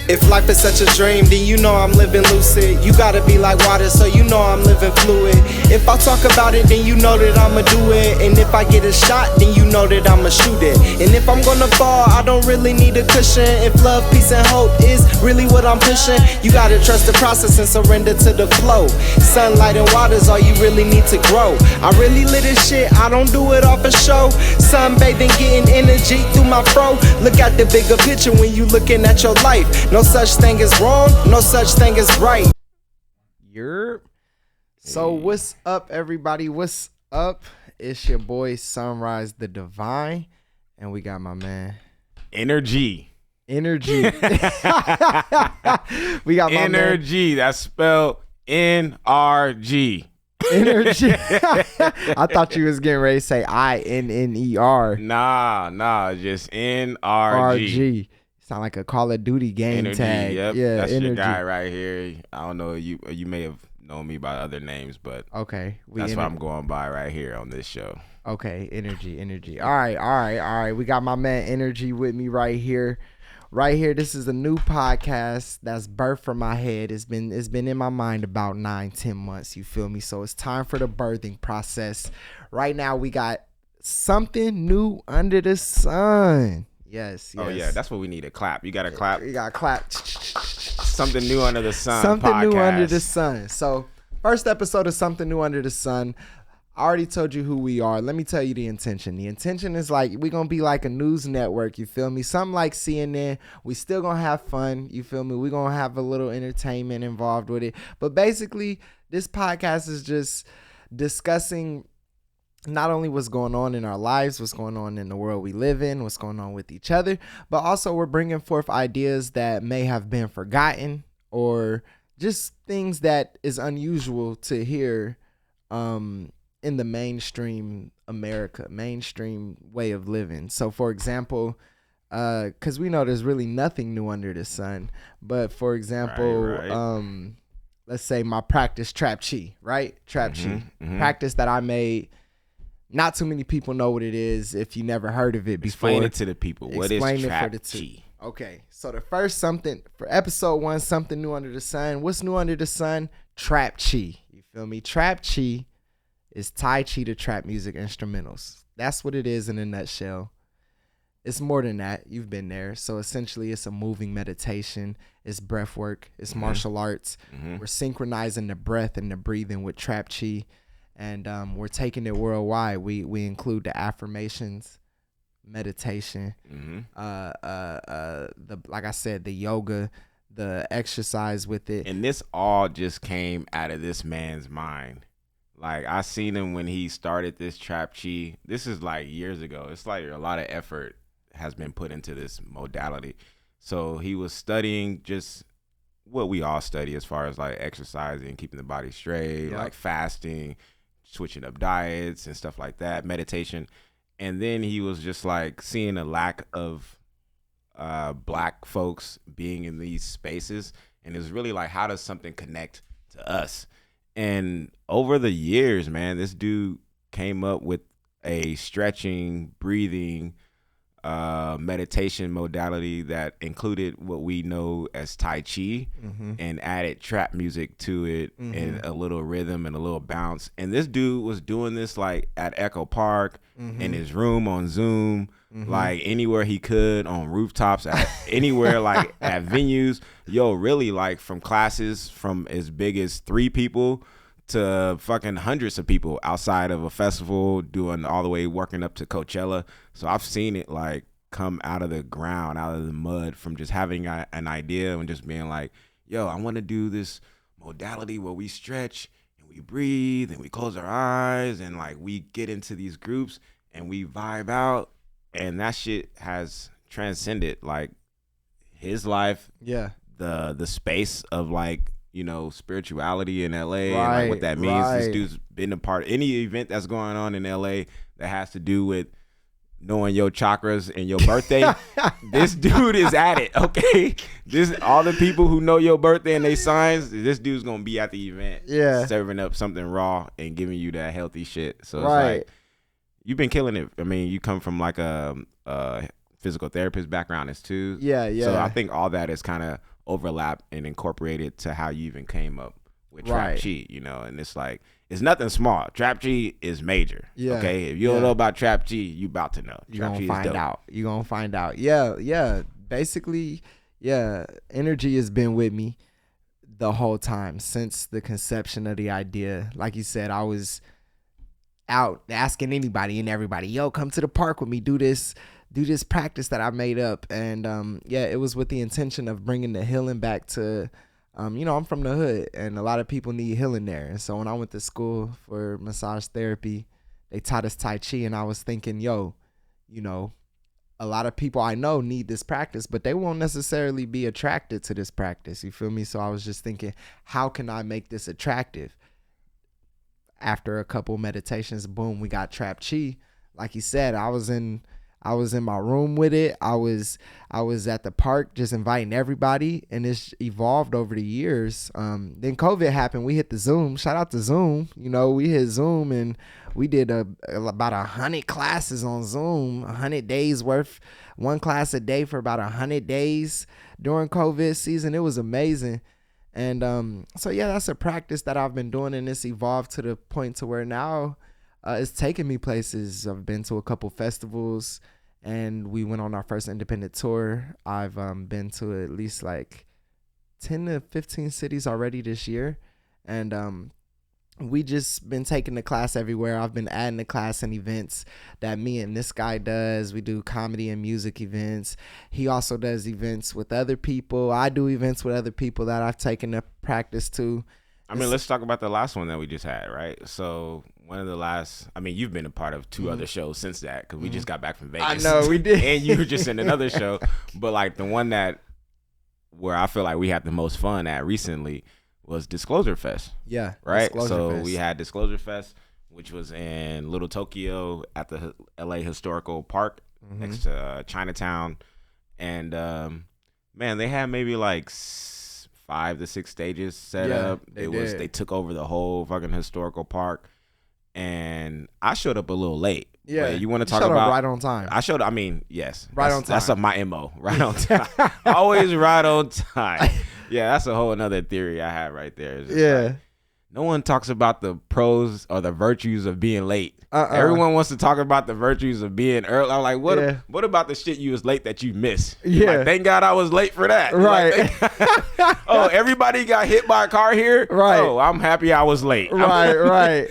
If life is such a dream, then you know I'm living lucid. You gotta be like water, so you know I'm living fluid. If I talk about it, then you know that I'ma do it. And if I get a shot, then you know that I'ma shoot it. And if I'm gonna fall, I don't really need a cushion. If love, peace, and hope is really what I'm pushing, you gotta trust the process and surrender to the flow. Sunlight and water's all you really need to grow. I really live this shit, I don't do it off a show. Sunbathing, getting energy through my fro. Look at the bigger picture when you looking at your life. No such thing as wrong, no such thing as right. So what's up, everybody? What's up? It's your boy Sunrise the Divine, and we got my man Energy. We got my Energy. That's spelled NRG. Energy. I thought you was getting ready to say INNER. Nah, just NRG. RG. Sound like a Call of Duty game Energy, tag. yep. Yeah, that's Energy. your guy right here. I don't know, you may have known me by other names, but okay, that's what I'm going by right here on this show. Okay, Energy. All right. We got my man Energy with me right here. This is a new podcast that's birthed from my head. It's been in my mind about 9-10 months. You feel me? So it's time for the birthing process. Right now we got something new under the sun. Yes. Oh yeah, that's what we need to clap. You gotta clap. You gotta clap. Something new under the sun. Something podcast. new under the sun. So first episode of Something New Under the Sun. I already told you who we are. Let me tell you the intention. The intention is like we're going to be like a news network, you feel me? Something like CNN. We still going to have fun, you feel me? We're going to have a little entertainment involved with it. But basically, this podcast is just discussing not only what's going on in our lives, what's going on in the world we live in, what's going on with each other, but also we're bringing forth ideas that may have been forgotten or just things that is unusual to hear in the mainstream America, mainstream way of living. So for example, because we know there's really nothing new under the sun, but for example, right. Let's say my practice Trap Chi, right? Trap Chi. Practice that I made. Not too many people know what it is if you never heard of it before. Explain it to the people. What is Trap Chi? Okay, so the first something for episode 1, something new under the sun. What's new under the sun? Trap Chi. You feel me? Trap Chi is Tai Chi to trap music instrumentals. That's what it is in a nutshell. It's more than that. You've been there. So essentially it's a moving meditation. It's breath work. It's martial arts. We're synchronizing the breath and the breathing with Trap Chi. And we're taking it worldwide. We include the affirmations, meditation, the like I said, the yoga, the exercise with it. And this all just came out of this man's mind. Like I seen him when he started this Trap Chi. This is like years ago. It's like a lot of effort has been put into this modality. So he was studying just what we all study as far as like exercising, keeping the body straight, like fasting, switching up diets and stuff like that, meditation. And then he was just like seeing a lack of black folks being in these spaces. And it was really like, how does something connect to us? And over the years, man, this dude came up with a stretching, breathing, meditation modality that included what we know as Tai Chi and added trap music to it and a little rhythm and a little bounce. And this dude was doing this like at Echo Park, in his room on Zoom, like anywhere he could, on rooftops, at anywhere, like at venues. Yo, really, like from classes from as big as 3 people to fucking hundreds of people outside of a festival, doing all the way working up to Coachella. So I've seen it like come out of the ground, out of the mud, from just having an idea and just being like, yo, I want to do this modality where we stretch and we breathe and we close our eyes and like we get into these groups and we vibe out. And that shit has transcended like his life, the space of like, you know, spirituality in LA, and like what that means. This dude's been a part of any event that's going on in LA that has to do with knowing your chakras and your birthday. This dude is at it, okay? All the people who know your birthday and they signs, this dude's gonna be at the event, serving up something raw and giving you that healthy shit. So it's like, you've been killing it. I mean, you come from like a physical therapist background as too. Yeah. So I think all that is kind of overlap and incorporate it to how you even came up with Trap Right. Chi, you know, and it's like, it's nothing small. Trap Chi is major. Yeah. Okay. If you don't know about Trap Chi, you about to know. You're Trap gonna Chi is find dope. out. You're gonna find out. Yeah. Basically, yeah, energy has been with me the whole time since the conception of the idea. Like you said, I was out asking anybody and everybody, yo, come to the park with me, do this practice that I made up. And it was with the intention of bringing the healing back to I'm from the hood and a lot of people need healing there. And so when I went to school for massage therapy, they taught us Tai Chi, and I was thinking, yo, a lot of people I know need this practice, but they won't necessarily be attracted to this practice. You feel me? So I was just thinking, how can I make this attractive? After a couple meditations, boom, we got Trap Chi. Like you said, I was in my room with it. I was at the park just inviting everybody, and it's evolved over the years. Then COVID happened. We hit the Zoom. Shout out to Zoom. We hit Zoom and we did about 100 classes on Zoom, 100 days worth, one class a day for about 100 days during COVID season. It was amazing. And that's a practice that I've been doing, and it's evolved to the point to where now it's taking me places. I've been to a couple festivals, and we went on our first independent tour. I've been to at least like 10 to 15 cities already this year. And we just been taking the class everywhere. I've been adding the class and events that me and this guy does. We do comedy and music events. He also does events with other people. I do events with other people that I've taken the practice to. I mean, let's talk about the last one that we just had, right? So one of the last, you've been a part of two other shows since that, because we just got back from Vegas. I know, we did. And you were just in another show. But like the one where I feel like we had the most fun at recently was Disclosure Fest. Yeah. Right? Disclosure Fest. We had Disclosure Fest, which was in Little Tokyo at the LA Historical Park next to Chinatown. And man, they had maybe like 5 to 6 stages set up. They took over the whole fucking historical park. And I showed up a little late. Yeah. But you want to talk showed about up right on time. Yes. Right on time. That's my MO. Right on time. Always right on time. Yeah, that's a whole another theory I have right there. It's just like, no one talks about the pros or the virtues of being late. Everyone wants to talk about the virtues of being early. I'm like, what about the shit you was late that you missed? Yeah. Like, thank God I was late for that. Right. Like, oh, everybody got hit by a car here? Right. Oh, I'm happy I was late. Right.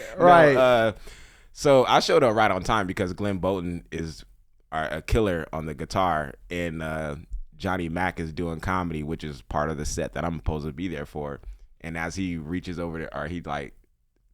So I showed up right on time because Glenn Bolton is a killer on the guitar, and Johnny Mack is doing comedy, which is part of the set that I'm supposed to be there for. And as he reaches over there, or he like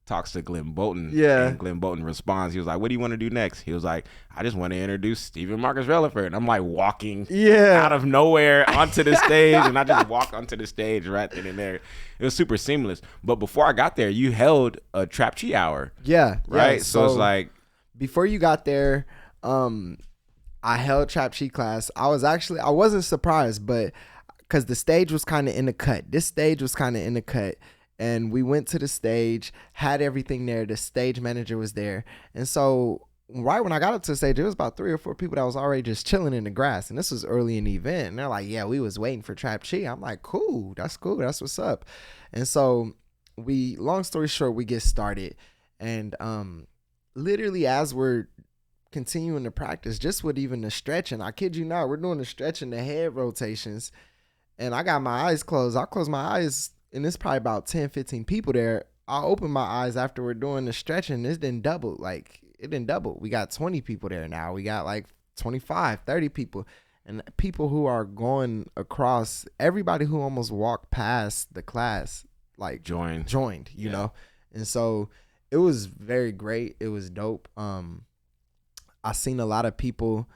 talks to Glenn Bolton, and Glenn Bolton responds. He was like, "What do you want to do next?" He was like, "I just want to introduce Steven Marcus Releford." And I'm like walking out of nowhere onto the stage, and I just walk onto the stage right then and there. It was super seamless. But before I got there, you held a Trap Chi hour. Yeah. Right. Yeah. So it's like, before you got there, I held Trap Chi class. I wasn't surprised, but because the stage was kind of in the cut. This stage was kind of in the cut. And we went to the stage, had everything there. The stage manager was there. And so right when I got up to the stage, there was about 3 or 4 people that was already just chilling in the grass. And this was early in the event. And they're like, yeah, we was waiting for Trap Chi. I'm like, cool. That's what's up. And so long story short, we get started. And literally as we're continuing to practice, just with even the stretching, I kid you not, we're doing the stretching, the head rotations. And I got my eyes closed. I closed my eyes, and there's probably about 10, 15 people there. I opened my eyes after we're doing the stretching. It didn't double. We got 20 people there now. We got like 25, 30 people. And people who are going across, everybody who almost walked past the class, like joined, you know? And so it was very great. It was dope. I seen a lot of people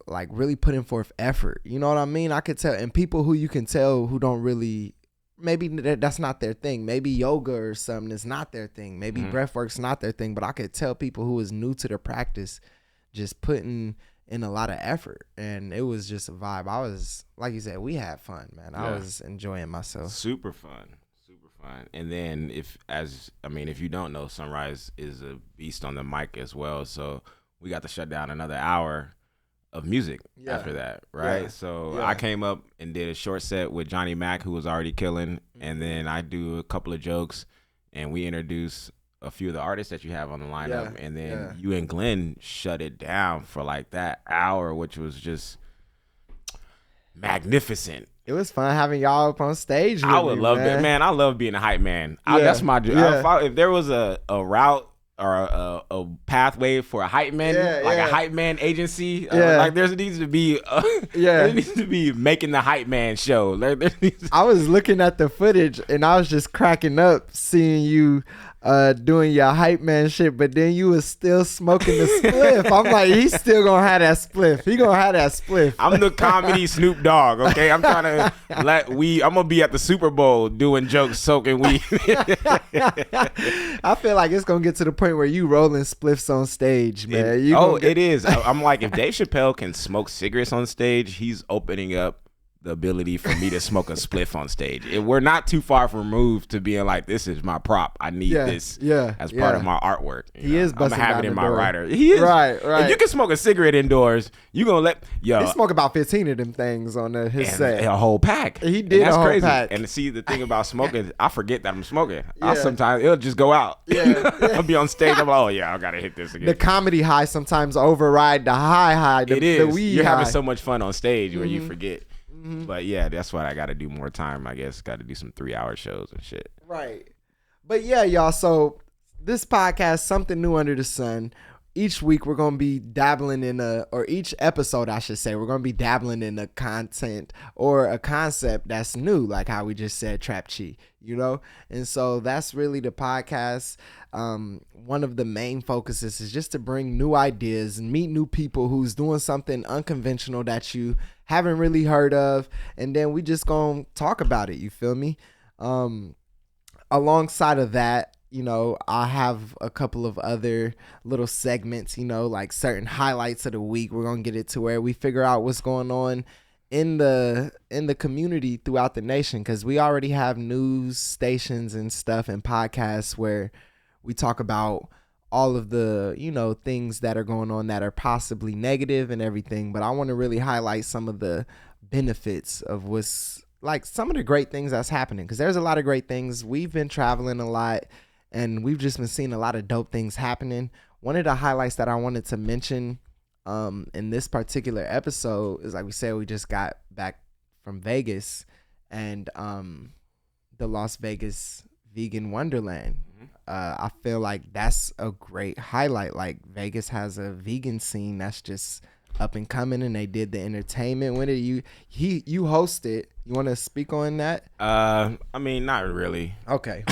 like really putting forth effort, you know what I mean? I could tell, and people who you can tell who don't really, maybe that's not their thing. Maybe yoga or something is not their thing. Maybe breathwork's not their thing. But I could tell people who was new to the practice just putting in a lot of effort, and it was just a vibe. I was, like you said, we had fun, man. I was enjoying myself. Super fun. And then if you don't know, Sunrise is a beast on the mic as well. So we got to shut down another hour of music after that, right? Yeah. So Yeah. I came up and did a short set with Johnny Mac, who was already killing, and then I do a couple of jokes, and we introduce a few of the artists that you have on the lineup, and then you and Glenn shut it down for like that hour, which was just magnificent. It was fun having y'all up on stage with I would me, love man. it, man. I love being a hype man. Yeah. That's my dream. Yeah. If there was a route or a pathway for a hype man, like a hype man agency, like there needs to be, there needs to be making the hype man show. I was looking at the footage and I was just cracking up seeing you doing your hype man shit, but then you was still smoking the spliff. I'm like, he's still gonna have that spliff. He gonna have that spliff. I'm the comedy Snoop Dogg, okay? I'm trying to I'm gonna be at the Super Bowl doing jokes, soaking weed. I feel like it's gonna get to the point where you rolling spliffs on stage, man. It is. I'm like, if Dave Chappelle can smoke cigarettes on stage, he's opening up the ability for me to smoke a spliff on stage. We're not too far removed to being like, this is my prop. I need this as part of my artwork. He is busting I'm gonna have down it in the my door. rider. He is. Right. If you can smoke a cigarette indoors, you gonna let He smoked about 15 of them things on his set. A whole pack. He did that's a whole crazy. pack. And see, the thing about smoking, I forget that I'm smoking. Sometimes it'll just go out. I'll be on stage. I'm like, oh yeah, I gotta hit this again. The comedy high sometimes override the high. It is. The weed You're having high. so much fun on stage where you forget. But yeah, that's what I got to do more time. I guess got to do some 3-hour shows and shit. Right. But yeah, y'all. So this podcast, Something New Under the Sun. Each week we're gonna be dabbling in or each episode I should say, we're gonna be dabbling in a content or a concept that's new, like how we just said trap chi, you know. And so that's really the podcast. One of the main focuses is just to bring new ideas and meet new people who's doing something unconventional that you haven't really heard of, and then we just gonna talk about it. You feel me? Alongside of that, you know, I have a couple of other little segments, you know, like certain highlights of the week. We're gonna get it to where we figure out what's going on in the community throughout the nation, because we already have news stations and stuff and podcasts where we talk about all of the, you know, things that are going on that are possibly negative and everything. But I want to really highlight some of the benefits of what's like some of the great things that's happening, because there's a lot of great things. We've been traveling a lot and we've just been seeing a lot of dope things happening. One of the highlights that I wanted to mention in this particular episode is, like we said, we just got back from Vegas and the Las Vegas Vegan Wonderland. I feel like that's a great highlight. Like, Vegas has a vegan scene that's just up and coming, and they did the entertainment with it. You hosted. You want to speak on that? I mean, not really. Okay.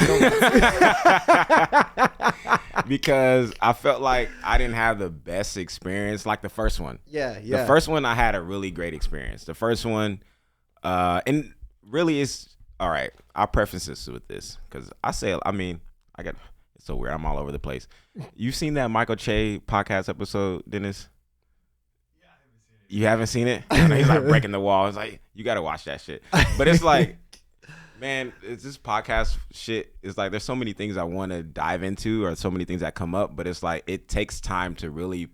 Because I felt like I didn't have the best experience like the first one. Yeah. The first one, I had a really great experience. The first one, and really it's, all right, I'll preface this with this, because it's so weird. I'm all over the place. You've seen that Michael Che podcast episode, Dennis? Yeah, I haven't seen it. You haven't seen it? I know he's like breaking the wall. It's like, you got to watch that shit. But it's like, man, it's this podcast shit. It's like, there's so many things I want to dive into, or so many things that come up, but it's like, it takes time to really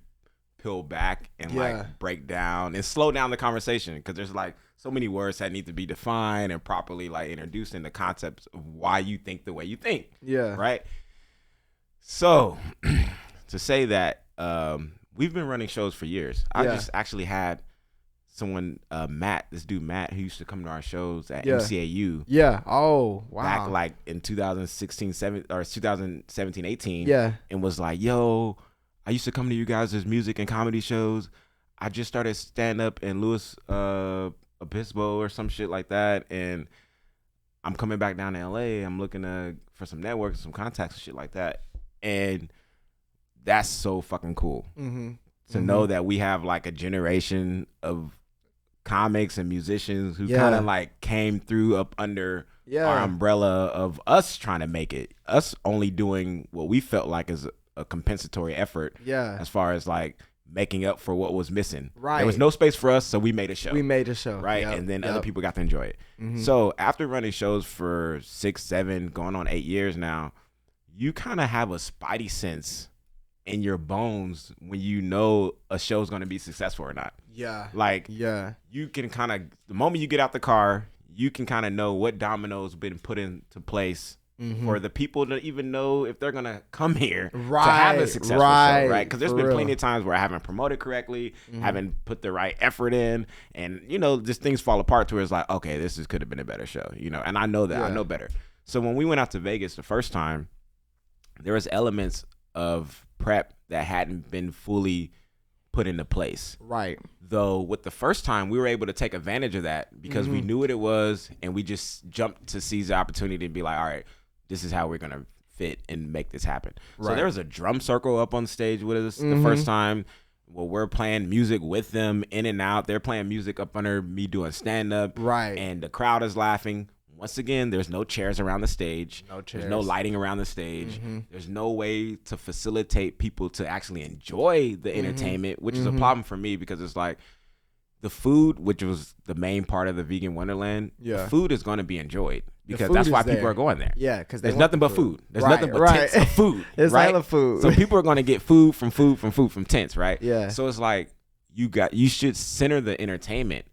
peel back and like break down and slow down the conversation, because there's like so many words that need to be defined and properly like introduced in the concepts of why you think the way you think. Yeah. Right. So to say that we've been running shows for years. I just actually had someone, Matt, this dude Matt, who used to come to our shows at MCAU. Yeah. Oh, wow. Back like in 2017, 18. Yeah. And was like, yo, I used to come to you guys' music and comedy shows. I just started stand up in Louis Obispo or some shit like that, and I'm coming back down to LA. I'm looking for some networks, some contacts and shit like that. And that's so fucking cool to know that we have like a generation of comics and musicians who kind of like came through up under our umbrella of us trying to make it, us only doing what we felt like is a compensatory effort as far as like making up for what was missing. Right. There was no space for us, so we made a show. Right. And then other people got to enjoy it. So after running shows for 6, 7, going on 8 years now, you kind of have a spidey sense in your bones when you know a show's going to be successful or not. Yeah. Like, yeah. you can kind of, the moment you get out the car, you can kind of know what dominoes been put into place for the people to even know if they're gonna come here to have a successful show, right? Because there's been plenty of times where I haven't promoted correctly, haven't put the right effort in, and just things fall apart to where it's like, okay, this could have been a better show, and I know that I know better. So when we went out to Vegas the first time, there was elements of prep that hadn't been fully put into place. Right. Though with the first time, we were able to take advantage of that because we knew what it was, and we just jumped to seize the opportunity and be like, all right, this is how we're going to fit and make this happen. So there was a drum circle up on stage with us the first time. Well, we're playing music with them in and out. They're playing music up under me doing stand-up. Right. And the crowd is laughing. Once again, there's no chairs around the stage. No chairs. There's no lighting around the stage. There's no way to facilitate people to actually enjoy the entertainment, which is a problem for me because it's like the food, which was the main part of the Vegan Wonderland, the food is going to be enjoyed because that's why people are going there. Yeah, because there's nothing but food. There's nothing but tents of food. There's hella food. So people are going to get food from tents, right? Yeah. So it's like you should center the entertainment.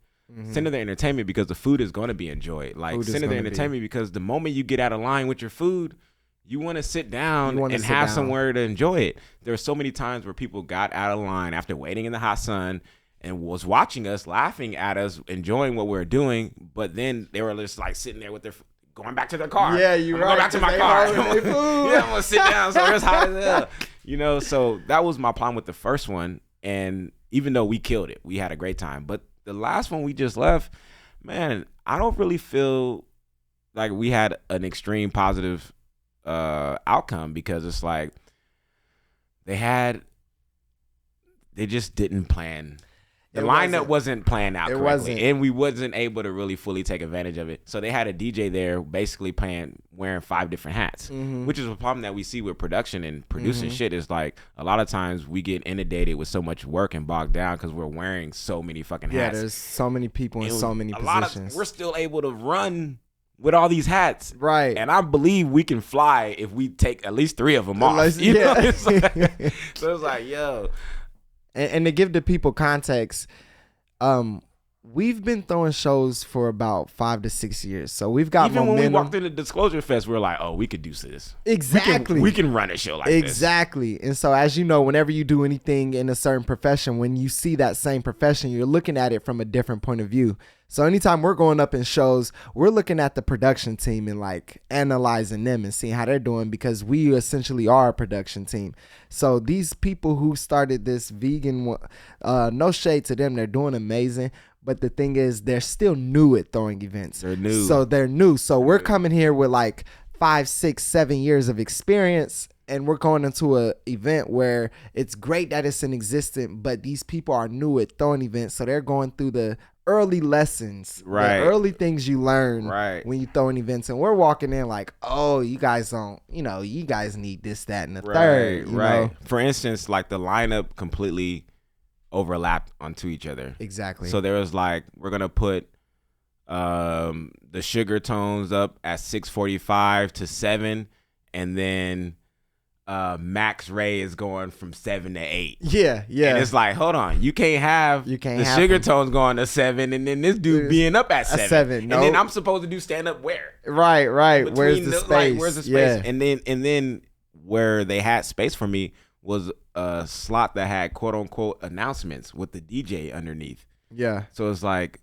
Center the entertainment because the food is going to be enjoyed. Like center the entertainment because the moment you get out of line with your food, you want to sit down and have somewhere to enjoy it. There are so many times where people got out of line after waiting in the hot sun and was watching us, laughing at us, enjoying what we were doing, but then they were just like sitting there with their going back to their car. Yeah, you're right. Go back to my car. Yeah, I'm gonna sit down. So it's hot as hell. So that was my problem with the first one. And even though we killed it, we had a great time. But the last one we just left, man, I don't really feel like we had an extreme positive outcome because it's like they just didn't plan. The lineup wasn't planned out correctly, and we wasn't able to really fully take advantage of it. So they had a DJ there basically wearing 5 different hats, which is a problem that we see with production and producing shit. Is like a lot of times we get inundated with so much work and bogged down because we're wearing so many fucking hats. Yeah, there's so many people in so many positions. We're still able to run with all these hats, right? And I believe we can fly if we take at least 3 of them off. You know? It's like, so it's like, yo. And to give the people context, we've been throwing shows for about 5 to 6 years. So we've got momentum. Even when we walked into Disclosure Fest, we were like, oh, we could do this. Exactly. We can run a show like this. Exactly. And so as you know, whenever you do anything in a certain profession, when you see that same profession, you're looking at it from a different point of view. So anytime we're going up in shows, we're looking at the production team and like analyzing them and seeing how they're doing because we essentially are a production team. So these people who started this vegan, no shade to them, they're doing amazing. But the thing is, they're still new at throwing events. They're new. So they're new. So we're coming here with like 5, 6, 7 years of experience. And we're going into an event where it's great that it's in existence, but these people are new at throwing events. So they're going through the early lessons, right? The early things you learn, right, when you throwing events. And we're walking in like, oh, you guys don't, you guys need this, that, and the right, third. You know? For instance, like the lineup completely overlapped onto each other. Exactly. So there was like, we're gonna put the sugar tones up at 6:45 to 7, and then Max Ray is going from 7 to 8. Yeah. And it's like, hold on, you can't have the sugar tones going to 7, and then this dude being up at 7. Nope. And then I'm supposed to do stand up where? Right. Where's the space? Like, where's the space? Yeah. And then where they had space for me was a slot that had quote unquote announcements with the DJ underneath. Yeah. So it's like,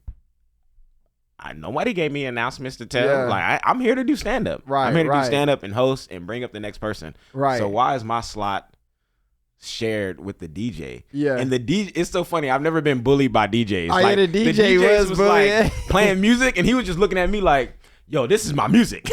nobody gave me announcements to tell. Yeah. Like I'm here to do stand up. Right. I'm here to do stand up and host and bring up the next person. Right. So why is my slot shared with the DJ? Yeah. And the DJ, it's so funny. I've never been bullied by DJs. Oh, like, yeah, the DJ was like playing music, and he was just looking at me like, yo, this is my music.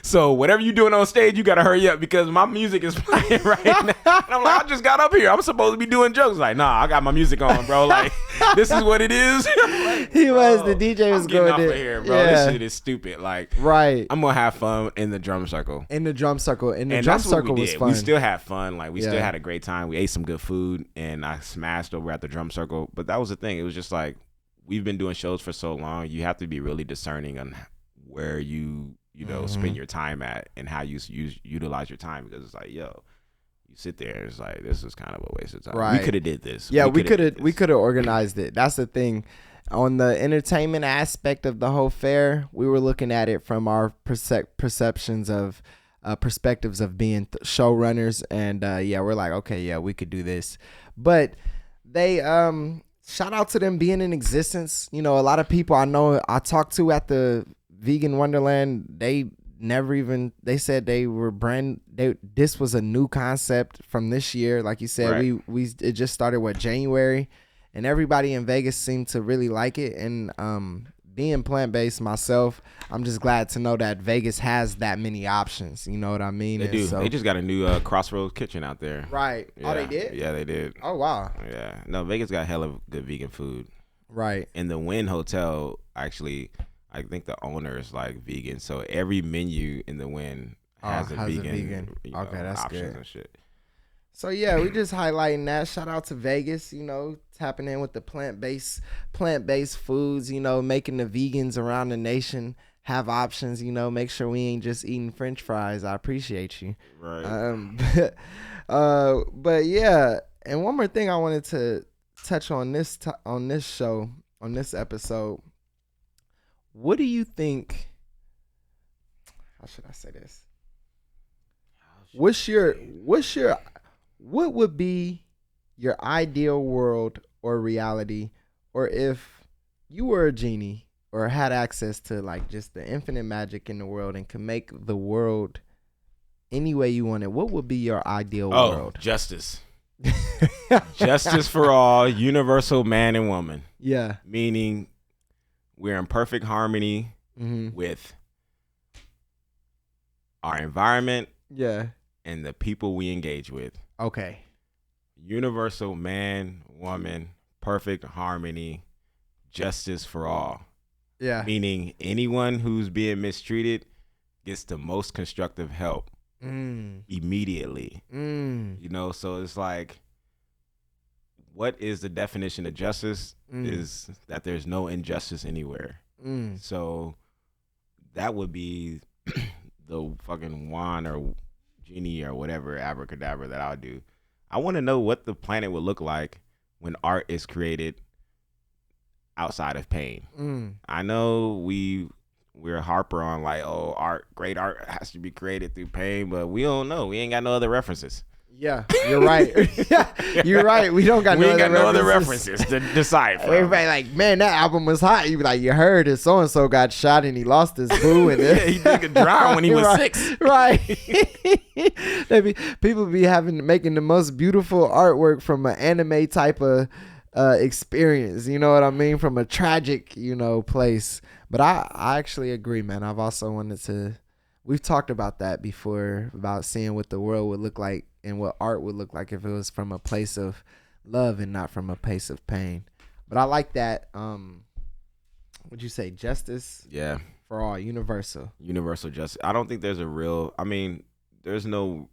So whatever you doing on stage, you gotta hurry up because my music is playing right now. And I'm like, I just got up here. I'm supposed to be doing jokes. Like, nah, I got my music on, bro. Like, this is what it is. Like, the DJ was going off of here, bro. Yeah. This shit is stupid. Like, right. I'm gonna have fun in the drum circle. And the drum circle was fun. We still had fun. Like, we still had a great time. We ate some good food, and I smashed over at the drum circle. But that was the thing. It was just like, we've been doing shows for so long. You have to be really discerning on where you spend your time at and how you utilize your time, because it's like, yo, you sit there, it's like, this was kind of a waste of time. Right. We could have did this. Yeah, we could have organized it. That's the thing. On the entertainment aspect of the whole fair, we were looking at it from our perceptions of perspectives of being showrunners, and we're like, okay, yeah, we could do this. They shout out to them being in existence. You know, a lot of people I know I talked to at the Vegan Wonderland, they said this was a new concept from this year. Like you said, right. it just started January, and everybody in Vegas seemed to really like it. And being plant-based myself, I'm just glad to know that Vegas has that many options. You know what I mean? They do. So, they just got a new Crossroads kitchen out there. Right. Yeah. Oh, they did? Yeah, they did. Oh, wow. Yeah. No, Vegas got hella good vegan food. Right. In the Wynn Hotel, actually, I think the owner is like vegan. So every menu in the Wynn has a vegan. Okay, that's options good. And shit. So yeah, we just highlighting that. Shout out to Vegas, you know, tapping in with the plant-based foods, you know, making the vegans around the nation have options, you know, make sure we ain't just eating French fries. I appreciate you. Right. But yeah, and one more thing I wanted to touch on this episode. What do you think? How should I say this? What would be your ideal world or reality, or if you were a genie or had access to like just the infinite magic in the world and could make the world any way you wanted, what would be your ideal world? Justice. Justice for all, universal man and woman. Yeah. Meaning we're in perfect harmony with our environment. Yeah. And the people we engage with. Okay. Universal man, woman, perfect harmony, justice for all. Yeah. Meaning anyone who's being mistreated gets the most constructive help immediately. You know, so it's like, what is the definition of justice? Is that there's no injustice anywhere. So that would be the fucking wand or genie or whatever abracadabra that I'll do. I want to know what the planet would look like when art is created outside of pain. I know we're harper on like, oh, great art has to be created through pain, but we don't know. We ain't got no other references. Yeah, you're right. You're right. We don't got no other references to decide from. Everybody like, man, that album was hot. You be like, you heard it. So and so got shot and he lost his boo, and he did drown when he was 6. Right. People be making the most beautiful artwork from an anime type of experience. You know what I mean? From a tragic, place. But I actually agree, man. I've also wanted to. We've talked about that before, about seeing what the world would look like and what art would look like if it was from a place of love and not from a place of pain. But I like that. Would you say justice? Yeah. For all, universal. Universal justice. I don't think there's there's no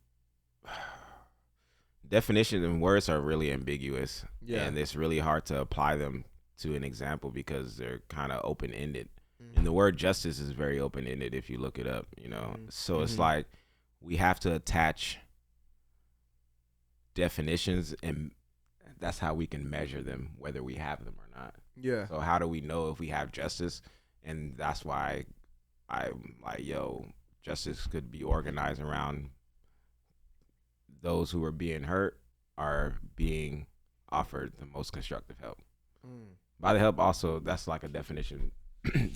definition, and words are really ambiguous. Yeah. And it's really hard to apply them to an example because they're kind of open-ended. And the word justice is very open-ended if you look it up, So it's like we have to attach definitions, and that's how we can measure them, whether we have them or not. Yeah. So how do we know if we have justice? And that's why I'm like, justice could be organized around those who are being hurt are being offered the most constructive help. By the help also, that's like a definition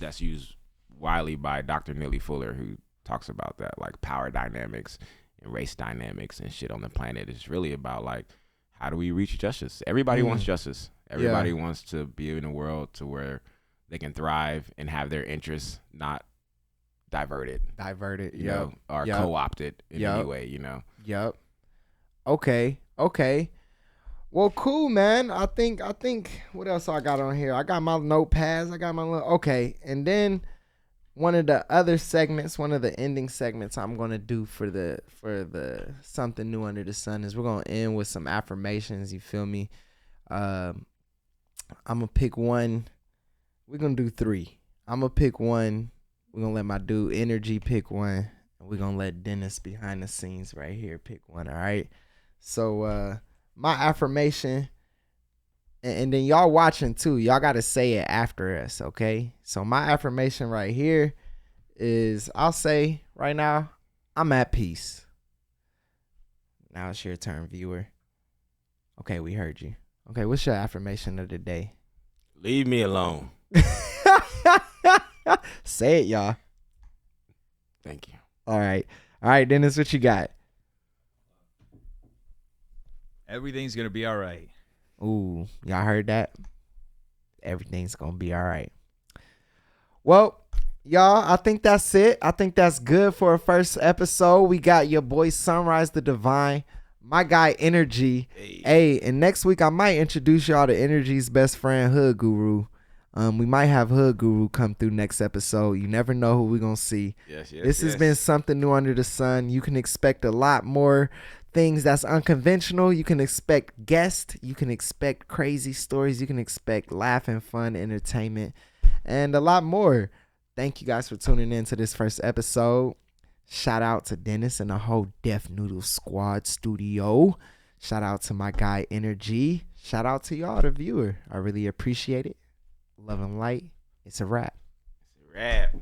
that's used widely by Dr. Neely Fuller, who talks about that, like power dynamics and race dynamics and shit on the planet. It's really about like, how do we reach justice? Everybody wants justice. Everybody wants to be in a world to where they can thrive and have their interests not diverted, or co-opted in any way, Yep. Okay. Well, cool, man. I think what else I got on here? I got my notepads. I got my okay. And then one of the other segments, one of the ending segments I'm gonna do for the something new under the sun is we're gonna end with some affirmations. You feel me? I'm gonna pick one. We're gonna do 3. I'm gonna pick one. We're gonna let my dude Energy pick one. And we're gonna let Dennis behind the scenes right here pick one. All right. So my affirmation, and then y'all watching too, y'all got to say it after us, okay? So my affirmation right here is, I'll say right now, I'm at peace. Now it's your turn, viewer. Okay, we heard you. Okay, what's your affirmation of the day? Leave me alone. Say it, y'all. Thank you. All right, Dennis, what you got? Everything's gonna be all right. Ooh, y'all heard that? Everything's gonna be all right. Well, y'all, I think that's it. I think that's good for a first episode. We got your boy Sunrise the Divine, my guy Energy. Hey, and next week I might introduce y'all to Energy's best friend, Hood Guru. We might have Hood Guru come through next episode. You never know who we're gonna see. Yes. This has been Something New Under the Sun. You can expect a lot more things that's unconventional. You can expect guests. You can expect crazy stories. You can expect laughing, fun, entertainment, and a lot more. Thank you guys for tuning in to this first episode. Shout out to Dennis and the whole Def Noodles Squad studio. Shout out to my guy Energy. Shout out to y'all, the viewer. I really appreciate it. Love and light. It's a wrap. It's a wrap.